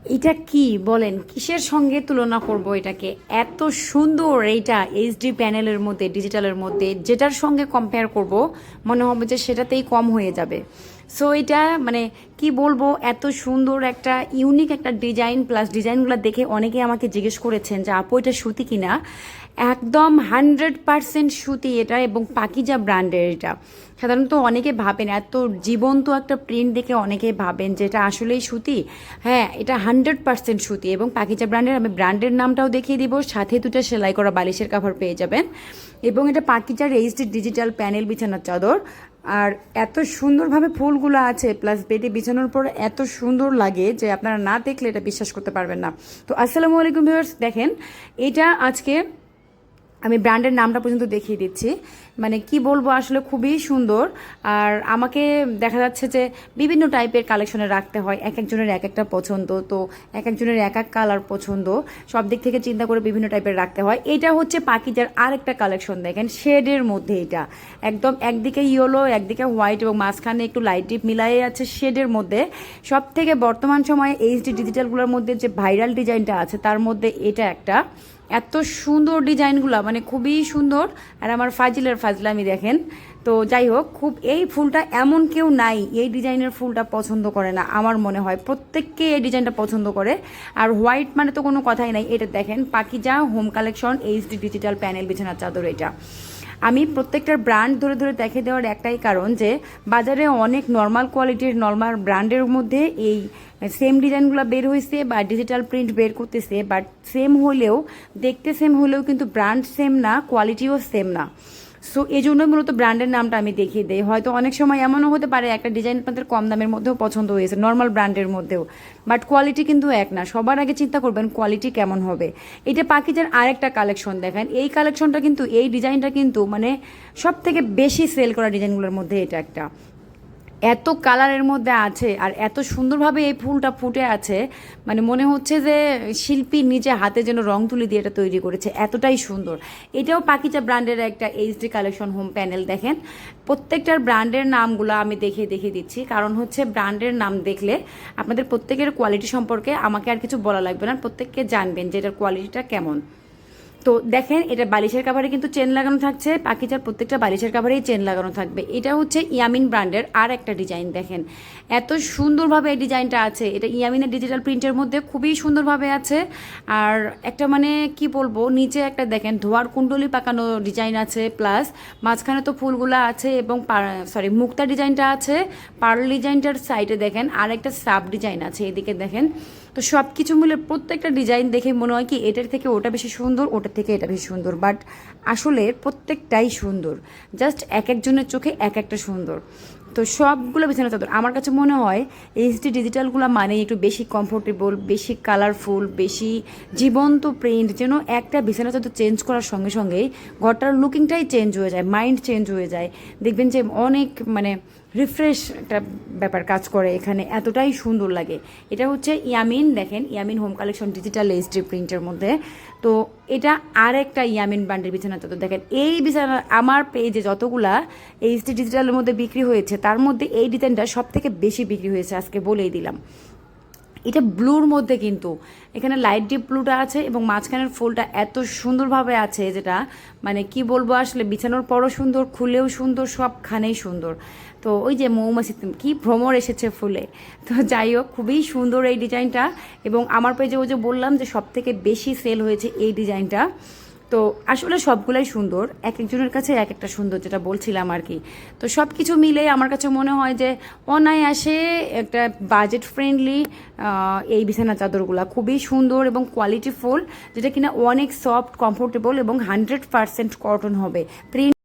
এটা কি বলেন, কিসের সঙ্গে তুলনা করব এটাকে? এত সুন্দর এইটা এইচডি প্যানেলের মধ্যে, ডিজিটালের মধ্যে, যেটার সঙ্গে কম্পেয়ার করব মনে হবে যে সেটাতেই কম হয়ে যাবে। সো এটা মানে কি বলবো, এত সুন্দর একটা ইউনিক একটা ডিজাইন, প্লাস ডিজাইনগুলো দেখে অনেকে আমাকে জিজ্ঞেস করেছেন যে আপু এটা সুতি কিনা। একদম 100% সুতি এটা, এবং পাকিজা ব্র্যান্ডের এটা। সাধারণত অনেকে ভাবেন, এত জীবন্ত একটা প্রিন্ট দেখে অনেকে ভাবেন যে এটা আসলেই সুতি। হ্যাঁ, এটা 100% সুতি এবং পাকিজা ব্র্যান্ডের। আমি ব্র্যান্ডের নামটাও দেখিয়ে দিব, সাথে দুটো সেলাই করা বালিশের কাভার পেয়ে যাবেন। এবং এটা পাকিজার এইচডি ডিজিটাল প্যানেল বিছানার চাদর। আর এত সুন্দরভাবে ফুলগুলো আছে, প্লাস বেডে বিছানোর পর এত সুন্দর লাগে যে আপনারা না দেখলে এটা বিশ্বাস করতে পারবেন না। তো আসসালামু আলাইকুম ভিউয়ার্স, দেখেন এটা আজকে আমি ব্র্যান্ডের নামটা পর্যন্ত দেখিয়ে দিচ্ছি। মানে কি বলবো, আসলে খুবই সুন্দর। আর আমাকে দেখা যাচ্ছে যে বিভিন্ন টাইপের কালেকশনে রাখতে হয়, এক একজনের এক একটা পছন্দ, তো এক একজনের এক এক কালার পছন্দ, সব দিক থেকে চিন্তা করে বিভিন্ন টাইপের রাখতে হয়। এটা হচ্ছে পাকিজার আরেকটা কালেকশন, দেখেন শেডের মধ্যে। এটা একদম একদিকে ইয়েলো, একদিকে হোয়াইট, এবং মাঝখানে একটু লাইট ডিপ মিলাই আছে শেডের মধ্যে। সব থেকে বর্তমান সময়ে এইচডি ডিজিটালগুলোর মধ্যে যে ভাইরাল ডিজাইনটা আছে তার মধ্যে এটা একটা। এত সুন্দর ডিজাইনগুলো, মানে খুবই সুন্দর। আর আমার ফাজিলের ফাজলামি দেখেন। তো যাই হোক, খুব এই ফুলটা এমন কেউ নাই এই ডিজাইনের ফুলটা পছন্দ করে না, আমার মনে হয় প্রত্যেককে এই ডিজাইনটা পছন্দ করে। আর হোয়াইট মানে তো কোনো কথাই নাই। এটা দেখেন Pakiza home collection HD digital panel বিছানার চাদর। এটা আমি প্রত্যেকটার ব্র্যান্ড ধরে ধরে দেখে দেওয়ার একটাই কারণ, যে বাজারে অনেক নর্মাল কোয়ালিটির নর্মাল ব্র্যান্ডের মধ্যে এই সেম ডিজাইনগুলো বের হয়েছে বা ডিজিটাল প্রিন্ট বের করতেছে, বাট সেম হলেও, দেখতে সেম হলেও কিন্তু ব্র্যান্ড সেম না, কোয়ালিটিও সেম না। সো এই জন্য মূলত ব্র্যান্ডের নামটা আমি দেখিয়ে দিই। হয়তো অনেক সময় এমনও হতে পারে একটা ডিজাইন আপনাদের কম দামের মধ্যেও পছন্দ হয়েছে, নর্মাল ব্র্যান্ডের মধ্যেও, বাট কোয়ালিটি কিন্তু এক না। সবার আগে চিন্তা করবেন কোয়ালিটি কেমন হবে। এটা পাকিজার আরেকটা কালেকশন, দেখেন এই কালেকশনটা কিন্তু, এই ডিজাইনটা কিন্তু মানে সব থেকে বেশি সেল করা ডিজাইনগুলোর মধ্যে এটা একটা। এত কালারের মধ্যে আছে আর এত সুন্দরভাবে এই ফুলটা ফুটে আছে, মানে মনে হচ্ছে যে শিল্পী নিজে হাতে যেন রং তুলি দিয়ে এটা তৈরি করেছে, এতটাই সুন্দর। এটাও পাকিজা ব্র্যান্ডের একটা এইচডি কালেকশন হোম প্যানেল। দেখেন প্রত্যেকটার ব্র্যান্ডের নামগুলো আমি দেখিয়ে দিচ্ছি, কারণ হচ্ছে ব্র্যান্ডের নাম দেখলে আপনাদের প্রত্যেকের কোয়ালিটি সম্পর্কে আমাকে আর কিছু বলা লাগবে না, প্রত্যেককে জানবেন যে এটার কোয়ালিটিটা কেমন। তো দেখেন এটা বালিশের কাভারে কিন্তু চেন লাগানো থাকছে, পাকিজার প্রত্যেকটা বালিশের কাভারেই চেন লাগানো থাকবে। এটা হচ্ছে ইয়ামিন ব্র্যান্ডের আর একটা ডিজাইন। দেখেন এত সুন্দরভাবে এই ডিজাইনটা আছে, এটা ইয়ামিনের ডিজিটাল প্রিন্টের মধ্যে খুবই সুন্দরভাবে আছে। আর একটা মানে কি বলবো, নিচে একটা দেখেন ধোয়ার কুণ্ডলি পাকানো ডিজাইন আছে, প্লাস মাঝখানে তো ফুলগুলা আছে, এবং মুক্তা ডিজাইনটা আছে। পার্ল ডিজাইনটার সাইডে দেখেন আর একটা সাব ডিজাইন আছে, এদিকে দেখেন। তো সব কিছু মিলে প্রত্যেকটা ডিজাইন দেখে মনে হয় কি এটার থেকে ওটা বেশি সুন্দর, ওটার থেকে এটা বেশি সুন্দর, বাট আসলে প্রত্যেকটাই সুন্দর, জাস্ট এক একজনের চোখে এক একটা সুন্দর। তো সবগুলো বিছানা চাদর আমার কাছে মনে হয় এইচডি ডিজিটালগুলো মানে একটু বেশি কমফোর্টেবল, বেশি কালারফুল, বেশি জীবন্ত প্রিন্ট, যেন একটা বিছানা চাদর চেঞ্জ করার সঙ্গে সঙ্গেই ঘরটার লুকিংটাই চেঞ্জ হয়ে যায়, মাইন্ড চেঞ্জ হয়ে যায়। দেখবেন যে অনেক মানে রিফ্রেশ একটা ব্যাপার কাজ করে এখানে, এতটাই সুন্দর লাগে। এটা হচ্ছে ইয়ামিন, দেখেন Yamin home collection digital HD প্রিন্টের মধ্যে। তো এটা আর একটা ইয়ামিন ব্র্যান্ডের বিছানা চাদর। দেখেন এই বিছানা আমার পেজে যতগুলা এইচডি ডিজিটালের মধ্যে বিক্রি হয়েছে তার মধ্যে এই ডিজাইনটা সব থেকে বেশি বিক্রি হয়েছে, আজকে বলেই দিলাম। এটা ব্লুর মধ্যে, কিন্তু এখানে লাইট ডিপ ব্লুটা আছে এবং মাঝখানের ফুলটা এত সুন্দরভাবে আছে, যেটা মানে কি বলবো, আসলে বিছানোর পরও সুন্দর, খুলেও সুন্দর, সবখানেই সুন্দর। তো ওই যে মৌমাছি কি ভ্রমর এসেছে ফুলে। তো যাই হোক, খুবই সুন্দর এই ডিজাইনটা। এবং আমার পেজে ওই যে বললাম যে সব থেকে বেশি সেল হয়েছে এই ডিজাইনটা। তো আসলে সবগুলাই সুন্দর, এক একজনের কাছে এক একটা সুন্দর, যেটা বলছিলাম আর কি। তো সব কিছু মিলে আমার কাছে মনে হয় যে অনায়াসে একটা বাজেট ফ্রেন্ডলি এই বিছানা চাদরগুলো খুবই সুন্দর এবং কোয়ালিটিফুল, যেটা কিনা অনেক সফট, কমফোর্টেবল এবং 100% কটন হবে। প্রিন্ট